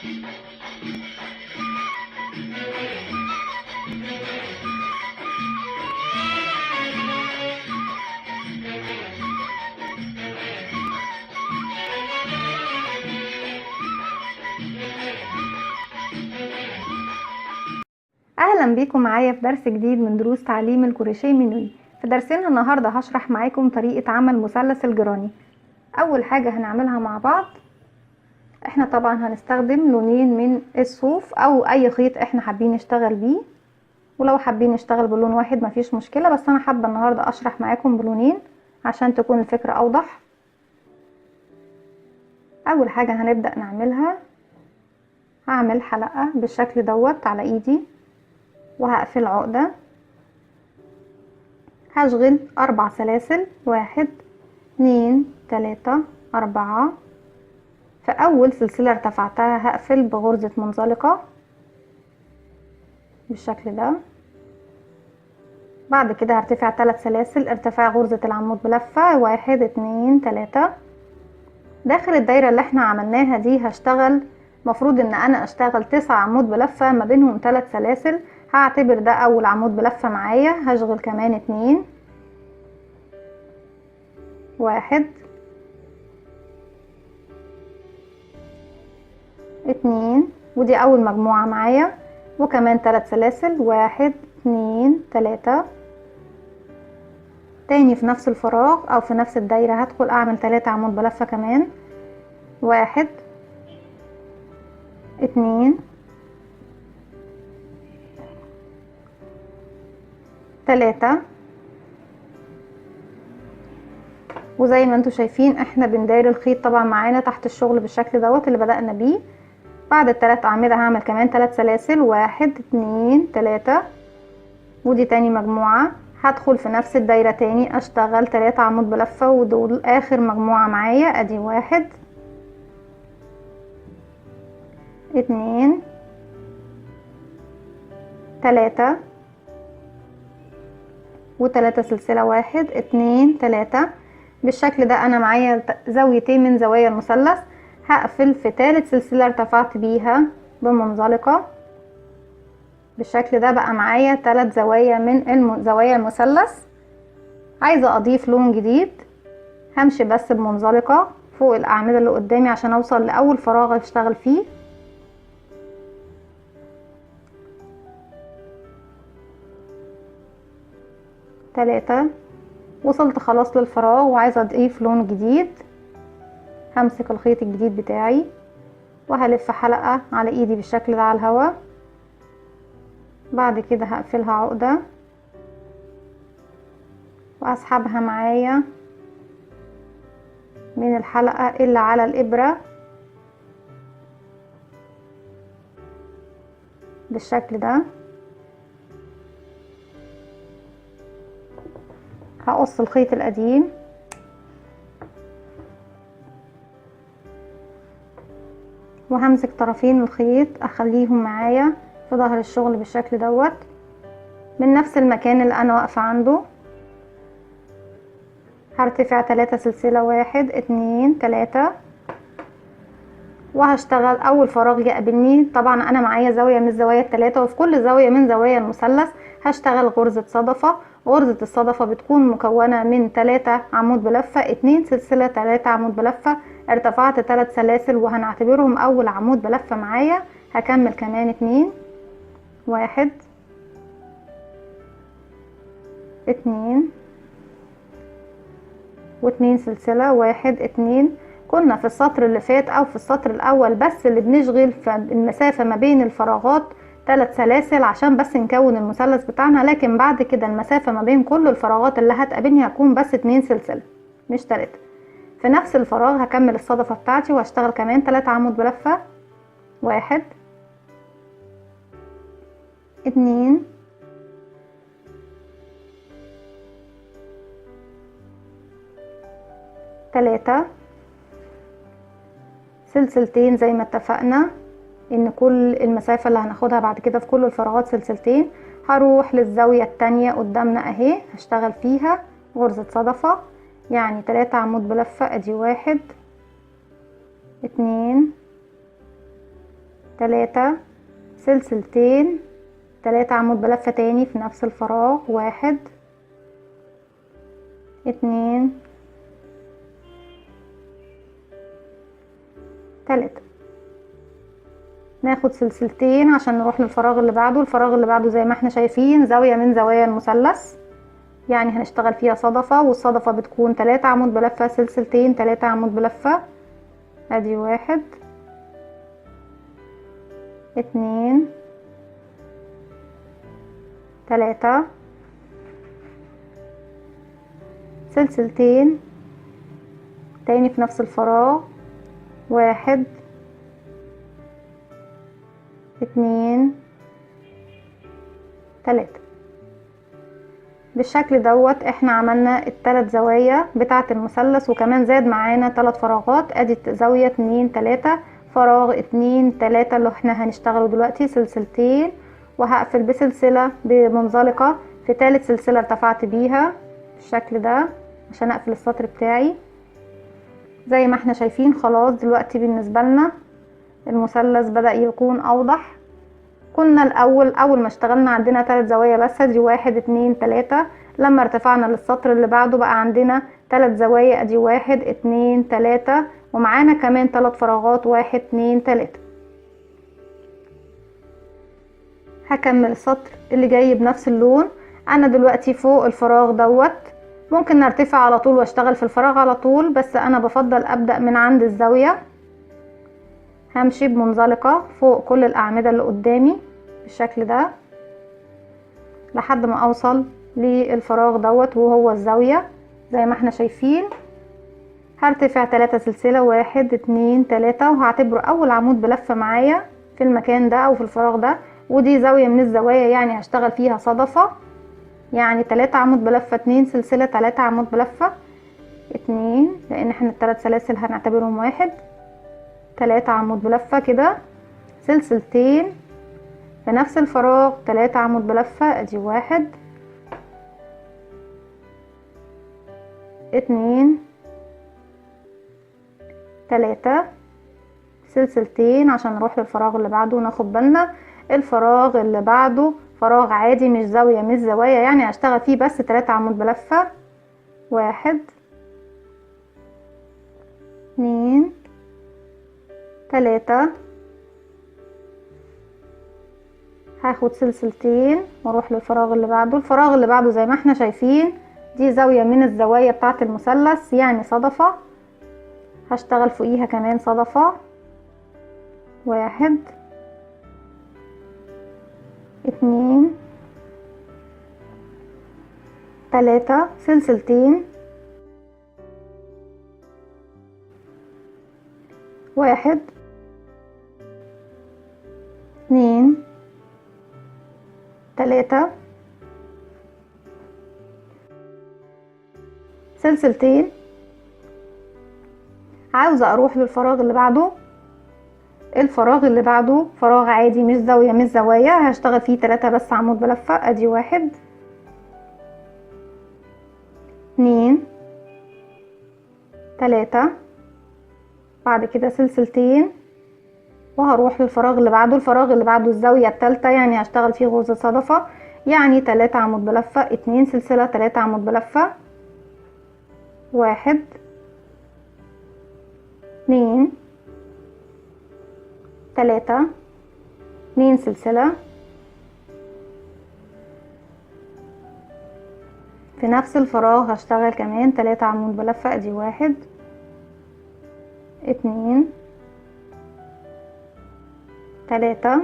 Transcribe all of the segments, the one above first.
اهلا بيكم معايا في درس جديد من دروس تعليم الكروشيه مينوي. في درسنا النهارده هشرح معاكم طريقه عمل مثلث الجراني. اول حاجه هنعملها مع بعض، احنا طبعا هنستخدم لونين من الصوف او اي خيط احنا حابين نشتغل بيه، ولو حابين نشتغل بلون واحد مفيش مشكله، بس انا حابه النهارده اشرح معاكم بلونين عشان تكون الفكره اوضح. اول حاجه هنبدا نعملها، هعمل حلقه بالشكل دوت على ايدي وهقفل عقدة. هشغل 4 سلاسل، 1 2 3 4. في اول سلسلة ارتفعتها هقفل بغرزة منزلقة بالشكل ده. بعد كده هرتفع 3 سلاسل، ارتفاع غرزة العمود بلفة 1 2 3. داخل الدايرة اللي احنا عملناها دي هشتغل، مفروض ان انا اشتغل 9 عمود بلفة ما بينهم 3 سلاسل. هعتبر ده اول عمود بلفة معايا، هشغل كمان 2 1 2، ودي اول مجموعة معايا، وكمان 3 سلاسل 1 2 3. تاني في نفس الفراغ او في نفس الدايرة هدخل اعمل 3 عمود بلفة كمان، 1 2 3. وزي ما انتوا شايفين احنا بنداير الخيط طبعا معانا تحت الشغل بالشكل دوت اللي بدأنا بيه. بعد ال3 اعمدة هعمل كمان 3 سلاسل 1 2 3، ودي تاني مجموعة. هدخل في نفس الدايرة تاني اشتغل 3 عمود بلفة، ودول اخر مجموعة معايا. ادي 1 2 3 و3 سلسلة 1 2 3. بالشكل ده انا معايا زاويتين من زوايا المثلث. هقفل في ثالث سلسلة ارتفعت بيها بمنزلقة بالشكل ده، بقى معايا 3 زوايا من زوايا المثلث. عايزة اضيف لون جديد، همشي بس بمنزلقة فوق الاعمدة اللي قدامي عشان اوصل لاول فراغ اشتغل فيه. تلاتة، وصلت خلاص للفراغ وعايزة اضيف لون جديد. همسك الخيط الجديد بتاعي وهلف حلقة على ايدي بالشكل ده على الهوا. بعد كده هقفلها عقدة واسحبها معايا من الحلقة اللي على الابرة بالشكل ده. هقص الخيط القديم وهمسك طرفين الخيط اخليهم معايا في ظهر الشغل بالشكل دوت من نفس المكان اللي انا واقفة عنده. هرتفع 3 سلسلة 1 2 3، وهشتغل اول فراغ يقابلني. طبعا انا معايا زاوية من الزوايا الثلاثة، وفي كل زاوية من زوايا المثلث هشتغل غرزة صدفة. غرزة الصدفة بتكون مكونة من 3 عمود بلفة 2 سلسلة 3 عمود بلفة. ارتفعت 3 سلاسل وهنعتبرهم اول عمود بلفة معايا. هكمل كمان 2 1 2 و2 سلسلة 1 2. كنا في السطر اللي فات او في السطر الاول بس اللي بنشغل في المسافة ما بين الفراغات 3 سلاسل عشان بس نكون المثلث بتاعنا، لكن بعد كده المسافة ما بين كل الفراغات اللي هتقابلني هتكون بس 2 سلسلة مش 3. في نفس الفراغ هكمل الصدفة بتاعتي وهشتغل كمان 3 عمود بلفة 1 2 3. سلسلتين زي ما اتفقنا ان كل المسافة اللي هناخدها بعد كده في كل الفراغات سلسلتين. هروح للزاوية التانية قدامنا اهي، هشتغل فيها غرزة صدفة يعني 3 عمود بلفة. ادي 1 2 3 سلسلتين، 3 عمود بلفة تاني في نفس الفراغ، 1 2 3. ناخد سلسلتين عشان نروح للفراغ اللي بعده. الفراغ اللي بعده زي ما احنا شايفين زاوية من زوايا المثلث، يعني هنشتغل فيها صدفة، والصدفة بتكون 3 عمود بلفة، سلسلتين، 3 عمود بلفة. ادي 1 2 3 سلسلتين تاني في نفس الفراغ، 1 2 3. بالشكل دوت احنا عملنا الثلاث زوايا بتاعة المثلث، وكمان زاد معانا 3 فراغات. ادي زاوية 2 3 فراغ 2 3 اللي احنا هنشتغله دلوقتي، سلسلتين، وهقفل بسلسلة بمنزلقة في ثالث سلسلة ارتفعت بيها بالشكل ده عشان اقفل السطر بتاعي. زي ما احنا شايفين خلاص دلوقتي بالنسبة لنا المثلث بدأ يكون اوضح. كنا اول ما اشتغلنا عندنا 3 زوايا بس، دي 1 2 3. لما ارتفعنا للسطر اللي بعده بقى عندنا 3 زوايا، ادي 1 2 3، ومعانا كمان 3 فراغات، 1 2 3. هكمل السطر اللي جاي بنفس اللون. انا دلوقتي فوق الفراغ دوت، ممكن نرتفع على طول واشتغل في الفراغ على طول، بس انا بفضل ابدأ من عند الزاوية. همشي بمنزلقة فوق كل الاعمدة اللي قدامي بالشكل ده لحد ما اوصل للفراغ دوت وهو الزاوية زي ما احنا شايفين. هرتفع 3 سلسلة، 1 2 3، وهعتبره اول عمود بلفة معايا في المكان ده او في الفراغ ده، ودي زاوية من الزوايا يعني هشتغل فيها صدفة، يعني 3 عمود بلفة، 2 سلسلة، 3 عمود بلفة، 2، لان احنا ال3 سلاسل هنعتبرهم 1، 3 عمود بلفة كده، سلسلتين في نفس الفراغ، 3 عمود بلفة، ادي 1 2 3 سلسلتين عشان نروح للفراغ اللي بعده. وناخد بالنا الفراغ اللي بعده فراغ عادي مش زاوية مش زوايا، يعني هشتغل فيه بس 3 عمود بلفة، 1 2 3. هاخد سلسلتين واروح للفراغ اللي بعده. الفراغ اللي بعده زي ما احنا شايفين دي زاوية من الزوايا بتاعة المثلث يعني صدفة، هشتغل فوقيها كمان صدفة، 1 2 3 سلسلتين، 1 2 3 سلسلتين. عاوزة اروح للفراغ اللي بعده. الفراغ اللي بعده فراغ عادي مش زاوية مش زوايا، هشتغل فيه 3 بس عمود بلفة، ادي 1 2 3. بعد كده سلسلتين وهروح للفراغ اللي بعده. الفراغ اللي بعده الزاوية الثالثة يعني هشتغل فيه غرزة صدفة، يعني 3 عمود بلفة، 2 سلسلة، 3 عمود بلفة، 1 2 3 2 سلسلة في نفس الفراغ. هشتغل كمان 3 عمود بلفة، ادي 1 2 3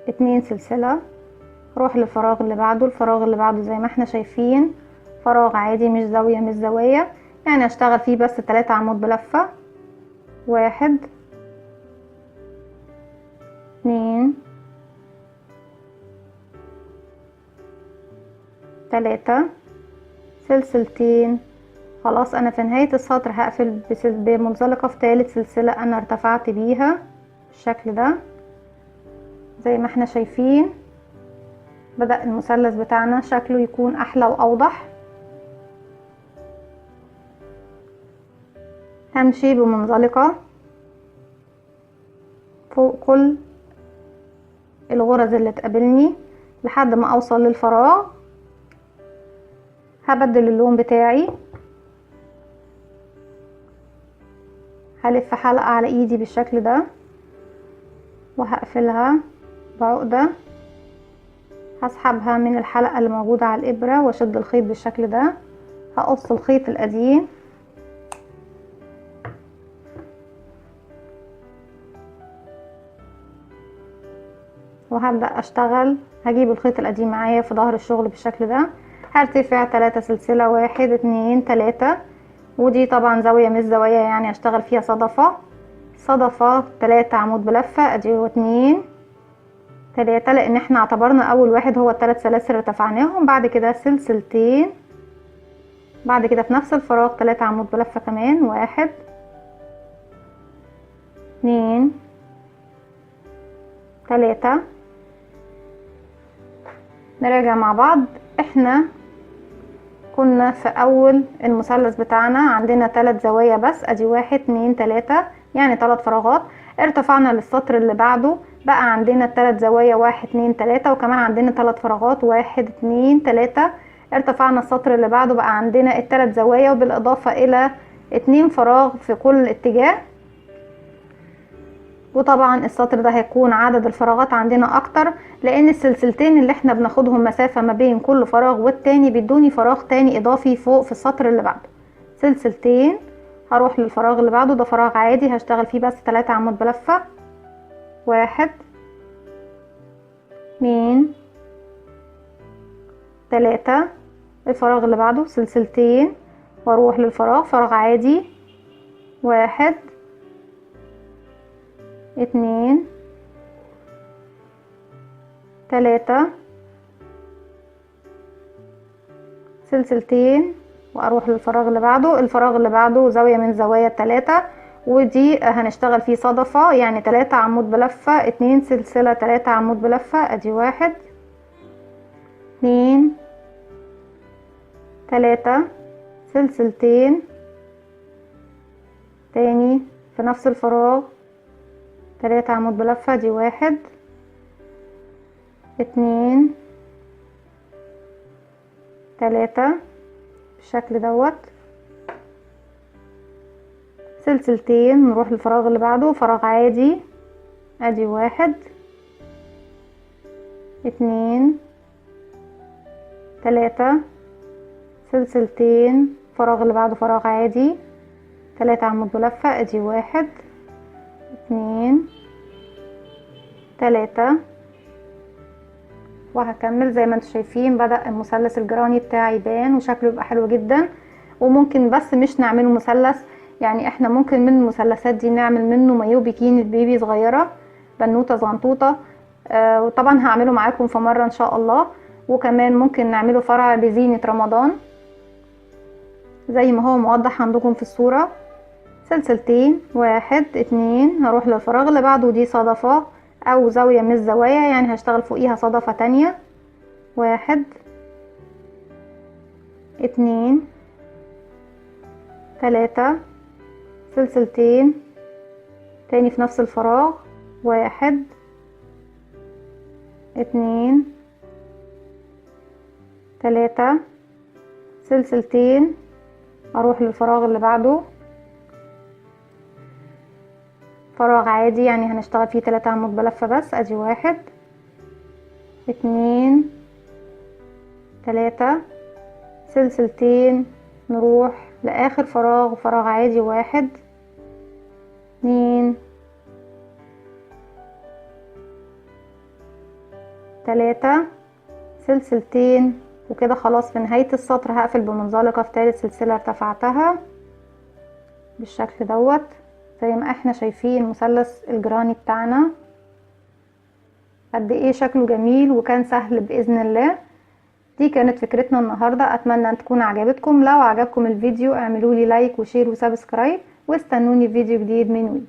2 سلسلة، اروح للفراغ اللي بعده. الفراغ اللي بعده زي ما احنا شايفين فراغ عادي مش زاوية مش زوايا، يعني هشتغل فيه بس 3 عمود بلفة، 1 2 3 سلسلتين. خلاص انا في نهاية السطر هقفل بمنزلقة في ثالث سلسلة انا ارتفعت بيها بالشكل ده. زي ما احنا شايفين بدأ المثلث بتاعنا شكله يكون احلى واوضح. همشي بمنزلقة فوق كل الغرز اللي تقابلني لحد ما اوصل للفراغ. هبدل اللون بتاعي، هلف حلقة على ايدي بالشكل ده وهقفلها بعقدة. هسحبها من الحلقة اللي موجودة على الابرة واشد الخيط بالشكل ده. هقص الخيط القديم وهبدأ اشتغل. هجيب الخيط القديم معايا في ظهر الشغل بالشكل ده. هرتفع 3 سلسلة، 1 2 3، ودي طبعا زاوية مش زوايا، يعني هشتغل فيها صدفة 3 عمود بلفة. ادي 2 3، لان احنا اعتبرنا اول واحد هو ال3 سلاسل ارتفعناهم. بعد كده سلسلتين، بعد كده في نفس الفراغ 3 عمود بلفة كمان. 1 2 3. نراجع مع بعض. احنا كنا في اول المثلث بتاعنا عندنا 3 زوايا بس، ادي 1 2 3، يعني 3 فراغات. ارتفعنا للسطر اللي بعده بقى عندنا 3 زوايا، 1 2 3، وكمان عندنا 3 فراغات 1 2 3. ارتفعنا السطر اللي بعده بقى عندنا ال3 زوايا، وبالاضافة الى 2 فراغ في كل اتجاه. وطبعا السطر ده هيكون عدد الفراغات عندنا اكتر، لان السلسلتين اللي احنا بناخدهم مسافة ما بين كل فراغ والتاني بيدوني فراغ تاني اضافي فوق في السطر اللي بعده. سلسلتين، هروح للفراغ اللي بعده، ده فراغ عادي هشتغل فيه بس 3 عمود بلفة. 1 2 3. الفراغ اللي بعده سلسلتين واروح للفراغ، فراغ عادي. 1 2 3. سلسلتين واروح للفراغ اللي بعده. الفراغ اللي بعده زاوية من زوايا ال3، ودي هنشتغل فيه صدفة، يعني 3 عمود بلفة 2 سلسلة 3 عمود بلفة. ادي 1 2 3. سلسلتين تاني في نفس الفراغ 3 عمود بلفة. دي 1 2 3 بالشكل دوت. سلسلتين نروح للفراغ اللي بعده، فراغ عادي. ادي 1 2 3. سلسلتين، فراغ اللي بعده فراغ عادي 3 عمود بلفة. ادي 1 2 3. وهكمل زي ما انتم شايفين. بدأ المثلث الجراني بتاعي يبان وشكله يبقى حلو جدا. وممكن بس مش نعمله مثلث، يعني احنا ممكن من المثلثات دي نعمل منه مايو بيكيني بيبي صغيرة، بنوتة زغنطوطة. وطبعا هعمله معاكم في مرة ان شاء الله. وكمان ممكن نعمله فرع بزينة رمضان زي ما هو موضح عندكم في الصورة. سلسلتين 1 2، هروح للفراغ اللي بعده، دي صدفة او زاوية من الزوايا، يعني هشتغل فوقيها صدفة تانية. 1 2 3. سلسلتين تاني في نفس الفراغ. 1 2 3. سلسلتين، اروح للفراغ اللي بعده، فراغ عادي يعني هنشتغل فيه 3 عمود بلفة بس. ادي 1 2 3. سلسلتين نروح لاخر فراغ، فراغ عادي. 1 2 3. سلسلتين، وكده خلاص في نهاية السطر هقفل بمنزلقة في ثالث سلسلة ارتفعتها بالشكل دوت. زي ما احنا شايفين مثلث الجراني بتاعنا قد ايه شكله جميل وكان سهل باذن الله. دي كانت فكرتنا النهاردة، اتمنى ان تكون عجبتكم. لو عجبكم الفيديو اعملوا لي لايك وشير وسبسكرايب، واستنوني في فيديو جديد من وي.